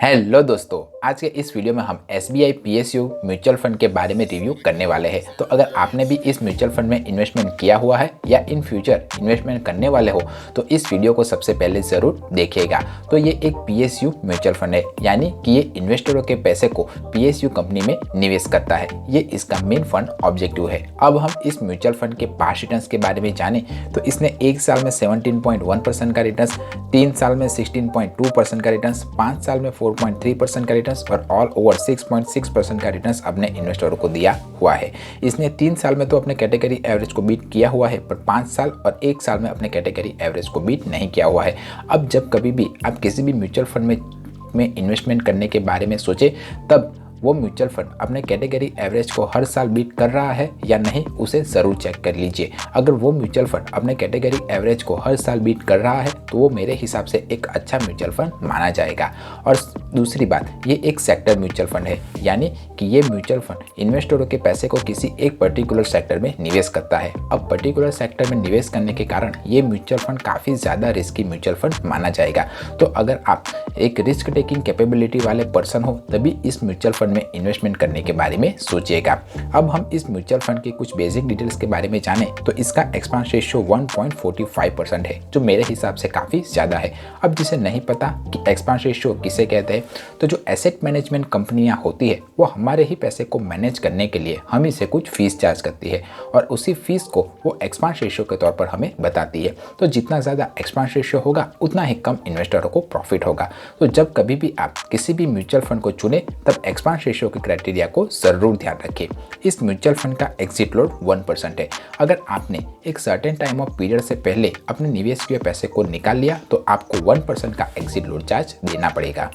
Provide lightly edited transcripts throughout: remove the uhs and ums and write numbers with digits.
Hello दोस्तों, आज के इस वीडियो में हम SBI PSU म्यूचुअल फंड के बारे में रिव्यू करने वाले हैं। तो अगर आपने भी इस म्यूचुअल फंड में इन्वेस्टमेंट किया हुआ है या इन फ्यूचर इन्वेस्टमेंट करने वाले हो तो इस वीडियो को सबसे पहले ज़रूर देखिएगा। तो ये एक PSU म्यूचुअल फंड है, यानी कि ये इन्वेस्टरों के पैसे को PSU कंपनी में निवेश करता है। ये इसका मेन फंड ऑब्जेक्टिव है। अब हम इस म्यूचुअल फंड के पास्ट रिटर्न्स के बारे में जाने तो इसने 1 साल में 17.1% का रिटर्न्स, 3 साल में 16.2% का रिटर्न्स, 5 साल में 4.3% का रिटर्न्स और ऑल ओवर 6.6% का रिटर्न्स अपने इन्वेस्टरों को दिया हुआ है। इसने 3 साल में तो अपने कैटेगरी एवरेज को बीट किया हुआ है, पर 5 साल और 1 साल में अपने कैटेगरी एवरेज को बीट नहीं किया हुआ है। अब जब कभी भी आप किसी भी म्यूचुअल फंड में इन्वेस्टमेंट करने के बारे में सोचें, तब वो म्यूचुअल फंड अपने कैटेगरी एवरेज को हर साल बीट कर रहा है या नहीं, उसे ज़रूर चेक कर लीजिए। अगर वो म्यूचुअल फंड अपने कैटेगरी एवरेज को हर साल बीट कर रहा है तो वो मेरे हिसाब से एक अच्छा म्यूचुअल फंड माना जाएगा। और दूसरी बात, ये एक सेक्टर म्यूचुअल फंड है, यानी कि ये म्यूचुअल फंड इन्वेस्टरों के पैसे को किसी एक पर्टिकुलर सेक्टर में निवेश करता है। अब पर्टिकुलर सेक्टर में निवेश करने के कारण ये म्यूचुअल फंड काफ़ी ज़्यादा रिस्की म्यूचुअल फंड माना जाएगा। तो अगर आप एक रिस्क टेकिंग कैपेबिलिटी वाले पर्सन हो तभी इस म्यूचुअल फंड में इन्वेस्टमेंट करने के बारे में सोचिएगा। अब हम इस म्यूचुअल फंड के कुछ बेसिक डिटेल्स के बारे में जानें तो इसका एक्सपेंस रेशियो 1.45% है, जो मेरे हिसाब से काफ़ी ज़्यादा है। अब जिसे नहीं पता कि एक्सपेंस रेशियो किसे कहते हैं, तो जो एसेट मैनेजमेंट कंपनियां होती है वो हमारे ही पैसे को मैनेज करने के लिए हम ही से कुछ फीस चार्ज करती है और उसी फीस को वो एक्सपेंस रेशियो के तौर पर हमें बताती है। तो जितना ज़्यादा एक्सपेंस रेशियो होगा उतना ही कम इन्वेस्टरों को प्रॉफिट होगा। तो जब कभी भी आप किसी भी म्यूचुअल फंड को चुने तब एक्सपेंस रेशियो के क्राइटेरिया को जरूर ध्यान रखें। इस म्यूचुअल फंड का एग्जिट लोड 1% है। अगर आपने एक सर्टेन टाइम ऑफ पीरियड से पहले अपने निवेश किए पैसे को निकाल लिया तो आपको 1% का एग्जिट लोड चार्ज देना पड़ेगा।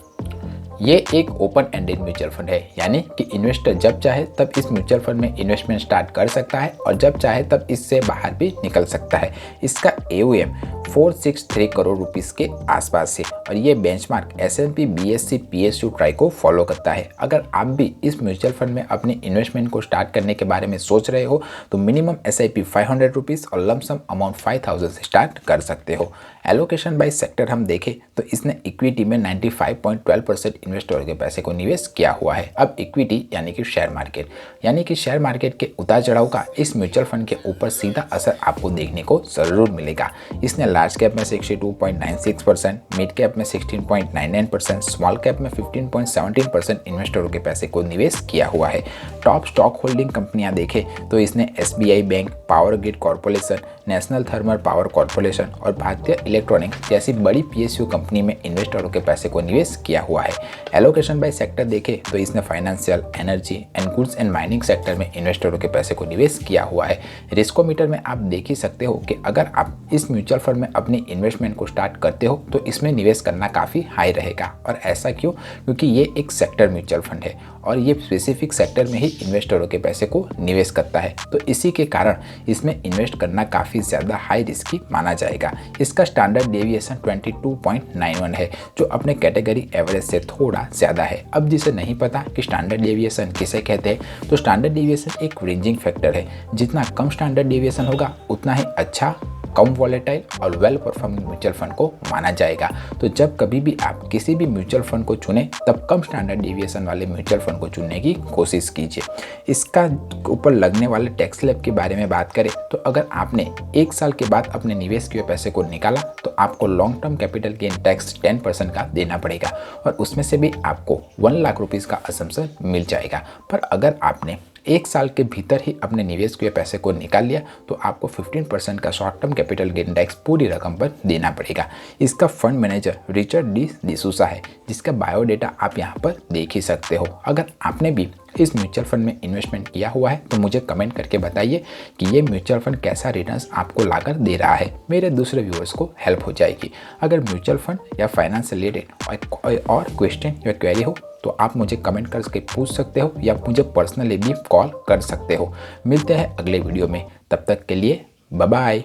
ये एक ओपन एंडेड म्यूचुअल फंड है, यानी कि इन्वेस्टर जब चाहे तब इस म्यूचुअल फंड में इन्वेस्टमेंट स्टार्ट कर सकता है और जब चाहे तब इससे बाहर भी निकल सकता है। इसका AUM 463 करोड़ रुपीस के आसपास है और ये benchmark S&P BSE PSU try को फॉलो करता है। अगर आप भी इस म्यूचुअल फंड में अपने इन्वेस्टमेंट को स्टार्ट करने के बारे में सोच रहे हो तो मिनिमम SIP 500 रुपीज़ और लमसम अमाउंट 5000 से स्टार्ट कर सकते हो। एलोकेशन बाय सेक्टर हम देखें तो इसने इक्विटी में 95.12% इन्वेस्टरों के पैसे को निवेश किया हुआ है। अब इक्विटी यानी कि शेयर मार्केट के उतार चढ़ाव का इस म्यूचुअल फंड के ऊपर सीधा असर आपको देखने को जरूर मिलेगा। इसने लार्ज कैप में 62.96%, मिड कैप में 16.99%, स्मॉल कैप में 15.17% इन्वेस्टरों के पैसे को निवेश किया हुआ है। टॉप स्टॉक होल्डिंग कंपनियां देखें तो इसने SBI bank, power grid corporation, national thermal power corporation और भारतीय इलेक्ट्रॉनिक्स जैसी बड़ी PSU कंपनी में इन्वेस्टरों के पैसे को निवेश किया हुआ है। एलोकेशन बाय सेक्टर देखें तो इसने financial, energy and goods and mining sector में इन्वेस्टरों के पैसे को निवेश किया हुआ है। रिस्कोमीटर में आप देख ही सकते हो कि अगर आप इस म्यूचुअल फंड में अपनी इन्वेस्टमेंट को स्टार्ट करते हो तो इसमें निवेश करना काफ़ी हाई रहेगा। और ऐसा क्यों? क्योंकि ये एक सेक्टर म्यूचुअल फंड है और ये स्पेसिफिक सेक्टर में ही इन्वेस्टरों के पैसे को निवेश करता है, तो इसी के कारण इसमें इन्वेस्ट करना काफ़ी ज़्यादा हाई रिस्की माना जाएगा। इसका स्टैंडर्ड डेविएशन 22.91 है, जो अपने कैटेगरी एवरेज से थोड़ा ज़्यादा है। अब जिसे नहीं पता कि स्टैंडर्ड डेविएशन किसे कहते हैं, तो स्टैंडर्ड डेविएशन एक रेंजिंग फैक्टर है। जितना कम स्टैंडर्ड डेविएशन होगा उतना ही अच्छा, कम वॉलेटाइल और वेल परफॉर्मिंग म्यूचुअल फंड को माना जाएगा। तो जब कभी भी आप किसी भी म्यूचुअल फंड को चुने तब कम स्टैंडर्ड डेविएशन वाले म्यूचुअल फंड को चुनने की कोशिश कीजिए। इसका ऊपर लगने वाले टैक्स स्लैब के बारे में बात करें तो अगर आपने 1 साल के बाद अपने निवेश किए पैसे को निकाला तो आपको long term capital gain tax 10% का देना पड़ेगा और उसमें से भी आपको 1 लाख रुपीज़ का असम्पशन मिल जाएगा। पर अगर आपने 1 साल के भीतर ही अपने निवेश किए पैसे को निकाल लिया तो आपको 15% का short term capital gain tax पूरी रकम पर देना पड़ेगा। इसका फंड मैनेजर रिचर्ड डी डिसूसा है, जिसका बायोडेटा आप यहाँ पर देख ही सकते हो। अगर आपने भी इस म्यूचुअल फंड में इन्वेस्टमेंट किया हुआ है तो मुझे कमेंट करके बताइए कि ये म्यूचुअल फंड कैसा रिटर्न्स आपको लाकर दे रहा है। मेरे दूसरे व्यूअर्स को हेल्प हो जाएगी। अगर म्यूचुअल फंड या फाइनेंस से रिलेटेड और क्वेश्चन या क्वेरी हो तो आप मुझे कमेंट करके पूछ सकते हो या मुझे पर्सनली भी कॉल कर सकते हो। मिलते हैं अगले वीडियो में, तब तक के लिए बाय बाय।